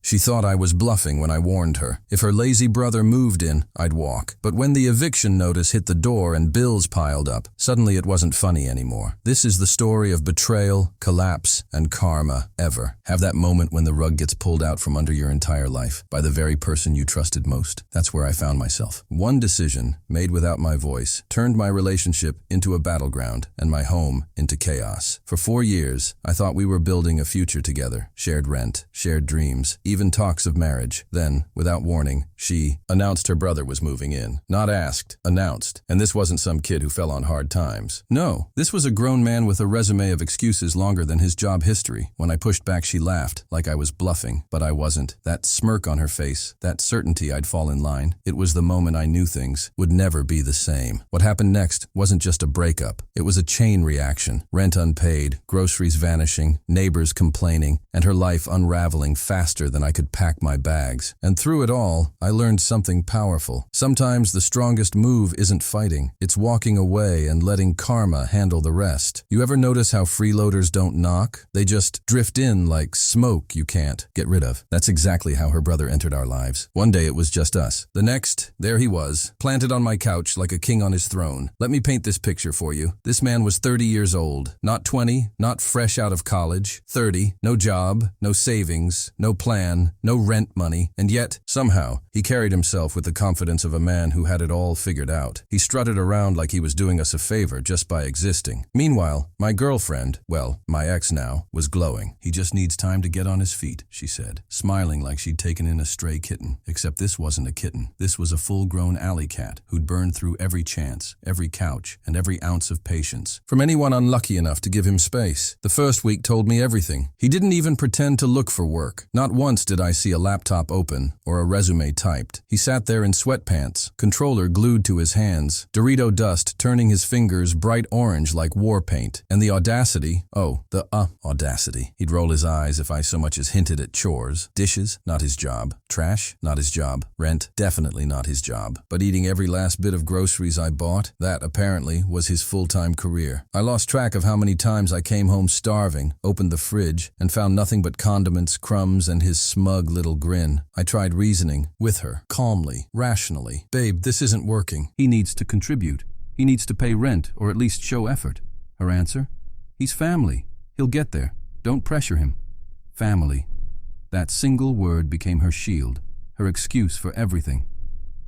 She thought I was bluffing when I warned her. If her lazy brother moved in, I'd walk. But when the eviction notice hit the door and bills piled up, suddenly it wasn't funny anymore. This is the story of betrayal, collapse, and karma ever. Have that moment when the rug gets pulled out from under your entire life by the very person you trusted most. That's where I found myself. One decision, made without my voice, turned my relationship into a battleground and my home into chaos. For 4 years, I thought we were building a future together. Shared rent, shared dreams, even talks of marriage. Then, without warning, she announced her brother was moving in. Not asked, announced. And this wasn't some kid who fell on hard times. No, this was a grown man with a resume of excuses longer than his job history. When I pushed back, she laughed, like I was bluffing, but I wasn't. That smirk on her face, that certainty I'd fall in line, it was the moment I knew things would never be the same. What happened next wasn't just a breakup. It was a chain reaction. Rent unpaid, groceries vanishing, neighbors complaining, and her life unraveling faster than I could pack my bags. And through it all, I learned something powerful. Sometimes the strongest move isn't fighting. It's walking away and letting karma handle the rest. You ever notice how freeloaders don't knock? They just drift in like smoke you can't get rid of. That's exactly how her brother entered our lives. One day it was just us. The next, there he was, planted on my couch like a king on his throne. Let me paint this picture for you. This man was 30 years old. Not 20, not fresh out of college. 30, no job, no savings, no plan, no rent money. And yet, somehow, he carried himself with the confidence of a man who had it all figured out. He strutted around like he was doing us a favor just by existing. Meanwhile, my girlfriend, well, my ex now, was glowing. He just needs time to get on his feet, she said, smiling like she'd taken in a stray kitten. Except this wasn't a kitten. This was a full-grown alley cat who'd burned through every chance, every couch, and every ounce of patience from anyone unlucky enough to give him space. The first week told me everything. He didn't even pretend to look for work. Not once did I see a laptop open or a resume typed. He sat there in sweatpants, controller glued to his hands, Dorito dust turning his fingers bright orange like war paint. And the audacity, audacity. He'd roll his eyes if I so much as hinted at chores. Dishes, not his job. Trash, not his job. Rent, definitely not his job. But eating every last bit of groceries I bought, that apparently was his full-time career. I lost track of how many times I came home starving, opened the fridge, and found nothing but condiments, crumbs, and his smug little grin. I tried reasoning with her, calmly, rationally. Babe, this isn't working. He needs to contribute. He needs to pay rent, or at least show effort. Her answer? He's family. He'll get there. Don't pressure him. Family. That single word became her shield, her excuse for everything.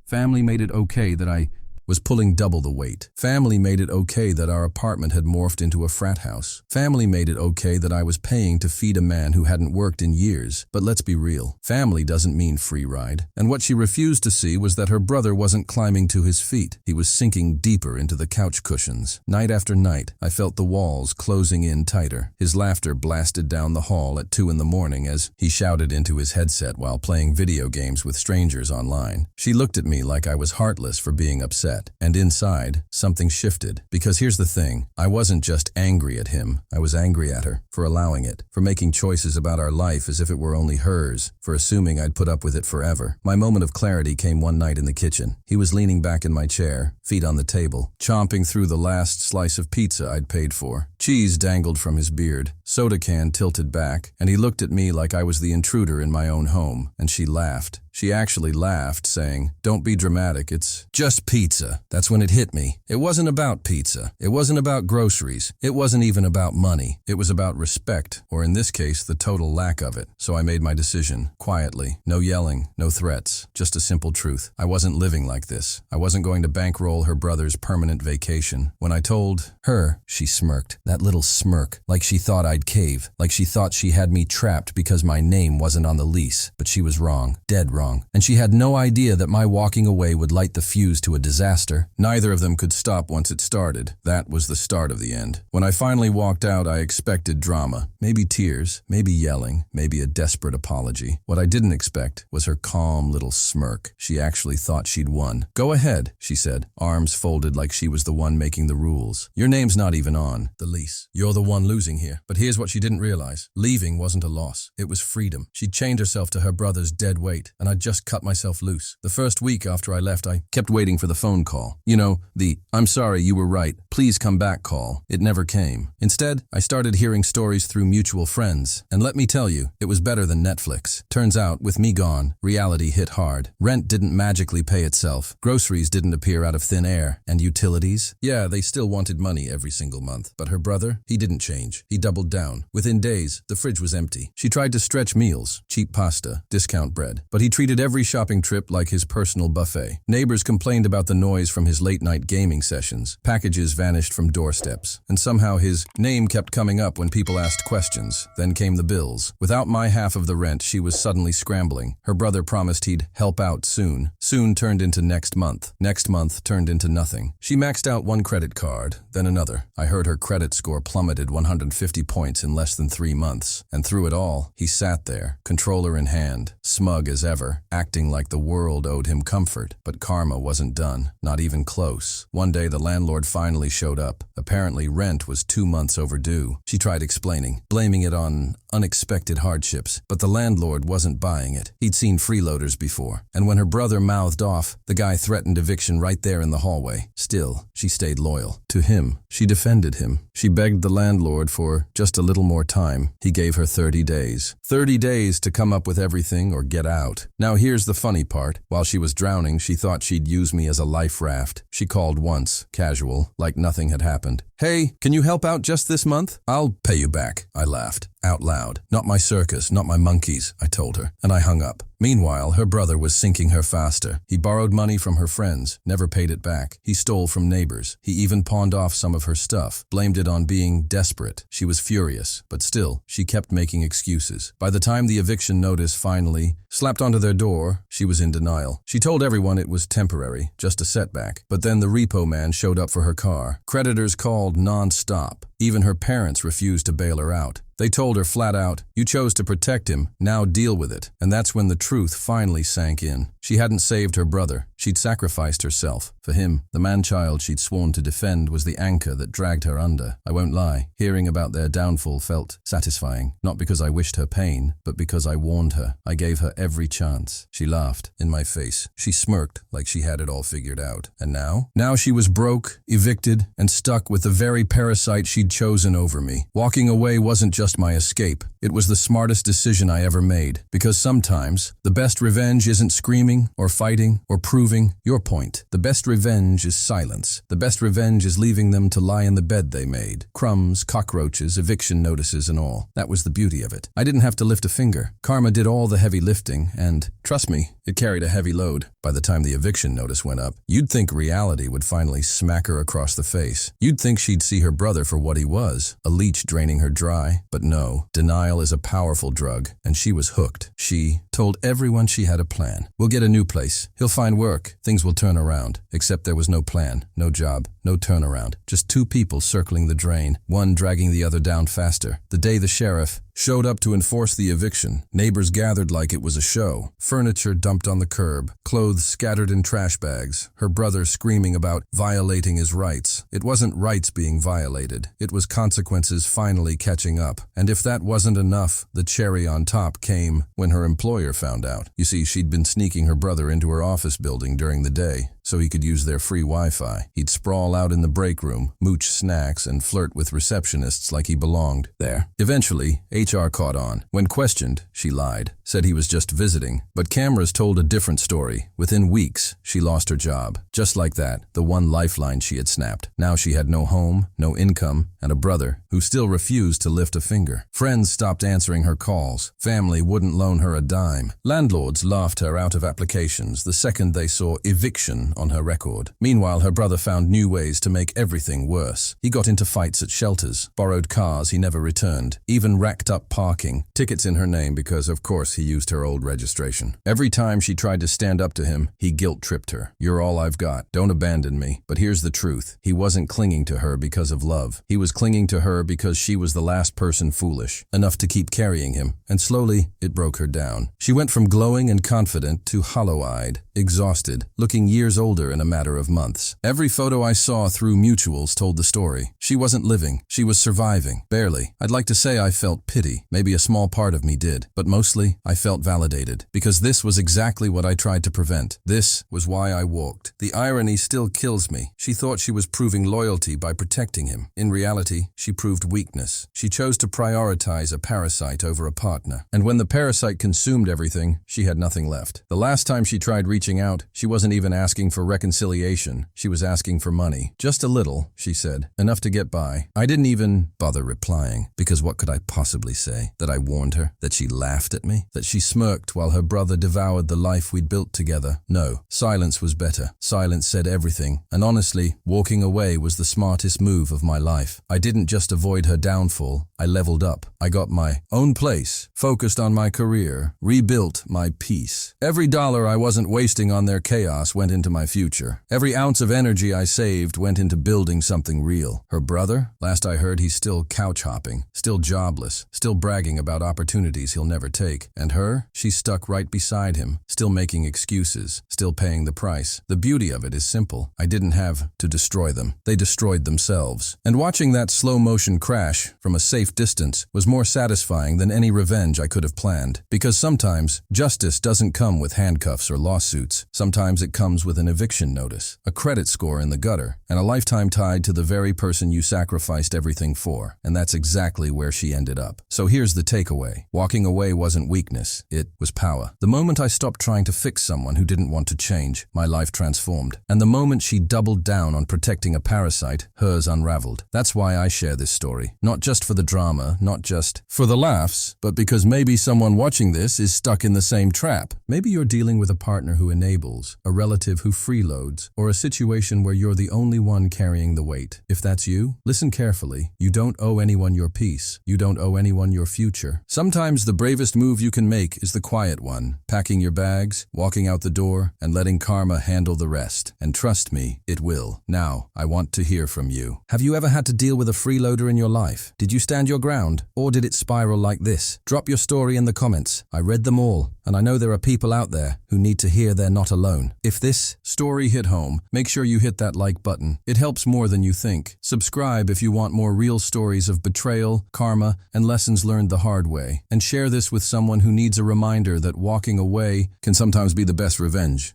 Family made it okay that I was pulling double the weight. Family made it okay that our apartment had morphed into a frat house. Family made it okay that I was paying to feed a man who hadn't worked in years. But let's be real. Family doesn't mean free ride. And what she refused to see was that her brother wasn't climbing to his feet. He was sinking deeper into the couch cushions. Night after night, I felt the walls closing in tighter. His laughter blasted down the hall at 2 a.m. as he shouted into his headset while playing video games with strangers online. She looked at me like I was heartless for being upset. And inside, something shifted. Because here's the thing, I wasn't just angry at him, I was angry at her for allowing it, for making choices about our life as if it were only hers, for assuming I'd put up with it forever. My moment of clarity came one night in the kitchen. He was leaning back in my chair, feet on the table, chomping through the last slice of pizza I'd paid for. Cheese dangled from his beard, soda can tilted back, and he looked at me like I was the intruder in my own home, and she laughed. She actually laughed, saying, "Don't be dramatic, it's just pizza." That's when it hit me. It wasn't about pizza. It wasn't about groceries. It wasn't even about money. It was about respect, or in this case, the total lack of it. So I made my decision, quietly. No yelling, no threats, just a simple truth. I wasn't living like this. I wasn't going to bankroll her brother's permanent vacation. When I told her, she smirked. That little smirk, like she thought I'd cave, like she thought she had me trapped because my name wasn't on the lease. But she was wrong, dead wrong. And she had no idea that my walking away would light the fuse to a disaster. Neither of them could stop once it started. That was the start of the end. When I finally walked out, I expected drama. Maybe tears, maybe yelling, maybe a desperate apology. What I didn't expect was her calm little smirk. She actually thought she'd won. "Go ahead," she said, arms folded like she was the one making the rules. "Your name's not even on the lease. You're the one losing here." But here's what she didn't realize. Leaving wasn't a loss. It was freedom. She'd chained herself to her brother's dead weight, and I'd just cut myself loose. The first week after I left, I kept waiting for the phone call. You know, the "I'm sorry, you were right" please come back call. It never came. Instead, I started hearing stories through mutual friends. And let me tell you, it was better than Netflix. Turns out, with me gone, reality hit hard. Rent didn't magically pay itself. Groceries didn't appear out of thin air. And utilities? Yeah, they still wanted money every single month. But her brother? He didn't change. He doubled down. Within days, the fridge was empty. She tried to stretch meals, cheap pasta, discount bread. But he treated every shopping trip like his personal buffet. Neighbors complained about the noise from his late-night gaming sessions. Packages vanished from doorsteps. And somehow his name kept coming up when people asked questions. Then came the bills. Without my half of the rent, she was suddenly scrambling. Her brother promised he'd help out soon. Soon turned into next month. Next month turned into nothing. She maxed out one credit card, then another. I heard her credit score plummeted 150 points in less than 3 months. And through it all, he sat there, controller in hand, smug as ever, acting like the world owed him comfort. But karma wasn't done, not even close. One day the landlord finally showed up. Apparently rent was 2 months overdue. She tried explaining, blaming it on unexpected hardships, but the landlord wasn't buying it. He'd seen freeloaders before, and when her brother mouthed off, the guy threatened eviction right there in the hallway. Still, she stayed loyal. To him, she defended him. She begged the landlord for just a little more time. He gave her 30 days. 30 days to come up with everything or get out. Now here's the funny part. While she was drowning, she thought she'd use me as a life raft. She called once, casual, like nothing had happened. Hey, can you help out just this month? I'll pay you back, I laughed. Out loud. Not my circus, not my monkeys, I told her, and I hung up. Meanwhile, her brother was sinking her faster. He borrowed money from her friends, never paid it back. He stole from neighbors. He even pawned off some of her stuff, blamed it on being desperate. She was furious, but still, she kept making excuses. By the time the eviction notice finally slapped onto their door, she was in denial. She told everyone it was temporary, just a setback. But then the repo man showed up for her car. Creditors called non-stop. Even her parents refused to bail her out. They told her flat out, "You chose to protect him, now deal with it." And that's when the truth finally sank in. She hadn't saved her brother. She'd sacrificed herself. For him, the man-child she'd sworn to defend was the anchor that dragged her under. I won't lie, hearing about their downfall felt satisfying. Not because I wished her pain, but because I warned her. I gave her every chance. She laughed in my face. She smirked like she had it all figured out. And now? Now she was broke, evicted, and stuck with the very parasite she'd chosen over me. Walking away wasn't just my escape. It was the smartest decision I ever made. Because sometimes, the best revenge isn't screaming or fighting or proving your point. The best revenge is silence. The best revenge is leaving them to lie in the bed they made. Crumbs, cockroaches, eviction notices and all. That was the beauty of it. I didn't have to lift a finger. Karma did all the heavy lifting and, trust me, it carried a heavy load. By the time the eviction notice went up, you'd think reality would finally smack her across the face. You'd think she'd see her brother for what he was, a leech draining her dry. But no, denial is a powerful drug, and she was hooked. She told everyone she had a plan. "We'll get a new place. He'll find work. Things will turn around." Except there was no plan, no job, no turnaround. Just two people circling the drain, one dragging the other down faster. The day the sheriff showed up to enforce the eviction, neighbors gathered like it was a show. Furniture dumped on the curb, clothes scattered in trash bags, her brother screaming about violating his rights. It wasn't rights being violated. It was consequences finally catching up. And if that wasn't enough, the cherry on top came when her employer found out. You see, she'd been sneaking her brother into her office building during the day, so he could use their free Wi-Fi. He'd sprawl out in the break room, mooch snacks, and flirt with receptionists like he belonged there. Eventually, HR caught on. When questioned, she lied, said he was just visiting. But cameras told a different story. Within weeks, she lost her job. Just like that, the one lifeline she had snapped. Now she had no home, no income, and a brother who still refused to lift a finger. Friends stopped answering her calls. Family wouldn't loan her a dime. Landlords laughed her out of applications the second they saw eviction on her record. Meanwhile, her brother found new ways to make everything worse. He got into fights at shelters, borrowed cars he never returned, even racked up parking tickets in her name because, of course, he used her old registration. Every time she tried to stand up to him, he guilt-tripped her. "You're all I've got. Don't abandon me." But here's the truth. He wasn't clinging to her because of love. He was clinging to her because she was the last person foolish enough to keep carrying him, and slowly, it broke her down. She went from glowing and confident to hollow-eyed, exhausted, looking years older in a matter of months. Every photo I saw through mutuals told the story. She wasn't living. She was surviving. Barely. I'd like to say I felt pity. Maybe a small part of me did. But mostly, I felt validated. Because this was exactly what I tried to prevent. This was why I walked. The irony still kills me. She thought she was proving loyalty by protecting him. In reality, she proved weakness. She chose to prioritize a parasite over a partner. And when the parasite consumed everything, she had nothing left. The last time she tried reaching out, she wasn't even asking for reconciliation. She was asking for money. Just a little, she said. Enough to get by. I didn't even bother replying, because what could I possibly say? That I warned her? That she laughed at me? That she smirked while her brother devoured the life we'd built together? No. Silence was better. Silence said everything. And honestly, walking away was the smartest move of my life. I didn't just avoid her downfall. I leveled up. I got my own place, focused on my career, rebuilt my peace. Every dollar I wasn't wasting on their chaos went into my future. Every ounce of energy I saved went into building something real. Her brother? Last I heard, he's still couch hopping, still jobless, still bragging about opportunities he'll never take. And her? She's stuck right beside him, still making excuses, still paying the price. The beauty of it is simple. I didn't have to destroy them. They destroyed themselves. And watching that slow-motion crash from a safe distance was more satisfying than any revenge I could have planned. Because sometimes, justice doesn't come with handcuffs or lawsuits. Sometimes it comes with an eviction notice, a credit score in the gutter, and a lifetime tied to the very person you sacrificed everything for. And that's exactly where she ended up. So here's the takeaway. Walking away wasn't weakness. It was power. The moment I stopped trying to fix someone who didn't want to change, my life transformed. And the moment she doubled down on protecting a parasite, hers unraveled. That's why I share this story. Not just for the drama, not just for the laughs, but because maybe someone watching this is stuck in the same trap. Maybe you're dealing with a partner who enables, a relative who freeloads, or a situation where you're the only one carrying the weight. If that's you, listen carefully. You don't owe anyone your peace. You don't owe anyone your future. Sometimes the bravest move you can make is the quiet one, packing your bags, walking out the door, and letting karma handle the rest. And trust me, it will. Now, I want to hear from you. Have you ever had to deal with a freeloader in your life? Did you stand your ground? Or did it spiral like this? Drop your story in the comments. I read them all, and I know there are people out there who need to hear they're not alone. If this story hit home, make sure you hit that like button. It helps more than you think. Subscribe if you want more real stories of betrayal, karma, and lessons learned the hard way. And share this with someone who needs a reminder that walking away can sometimes be the best revenge.